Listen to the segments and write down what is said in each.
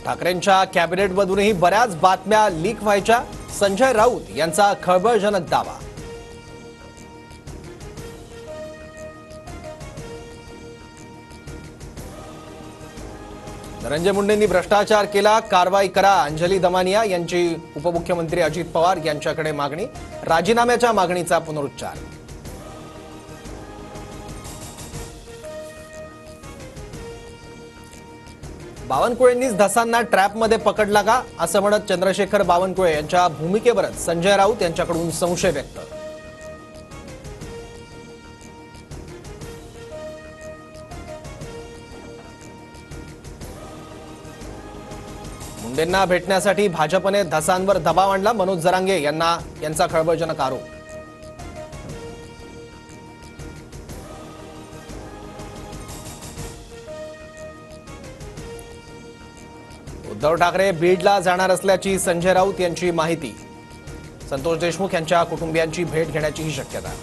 ठाकरेंच्या कॅबिनेटमधूनही बऱ्याच बातम्या लीक व्हायच्या. संजय राऊत यांचा खळबळजनक दावा. धनंजय मुंडेंनी भ्रष्टाचार केला, कारवाई करा. अंजली दमानिया यांची उपमुख्यमंत्री अजित पवार यांच्याकडे मागणी. राजीनाम्याच्या मागणीचा पुनरुच्चार. बावनकुळेंनीच धसांना ट्रॅपमध्ये पकडला का असं म्हणत चंद्रशेखर बावनकुळे यांच्या भूमिकेवरच संजय राऊत यांच्याकडून संशय व्यक्त. मुंडेंना भेटण्यासाठी भाजपने धसांवर दबाव आणला. मनोज जरांगे यांचा खळबळजनक आरोप. उद्धव ठाकरे बीडला जाणार असल्याची संजय राऊत यांची माहिती. संतोष देशमुख यांच्या कुटुंबियांची भेट घेण्याचीही शक्यता.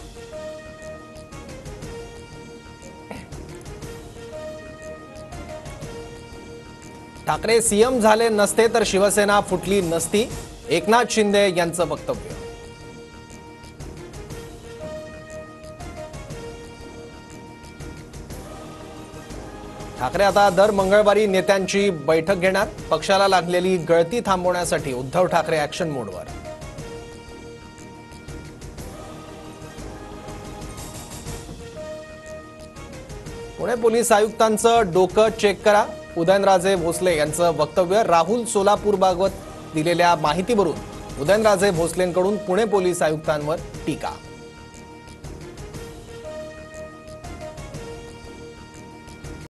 ठाकरे सीएम झाले नसते तर शिवसेना फुटली नसती, एकनाथ शिंदे यांचं वक्तव्य. ठाकरे आता दर मंगळवारी नेत्यांची बैठक घेणार. पक्षाला लागलेली गळती थांबवण्यासाठी उद्धव ठाकरे ऍक्शन मोडवर. पुणे पोलीस आयुक्तांचं डोकं चेक करा. उदयनराजे भोसले यांचं वक्तव्य. राहुल सोलापूरबाबत दिलेल्या माहितीवरून उदयनराजे भोसलेंकडून पुणे पोलीस आयुक्तांवर टीका.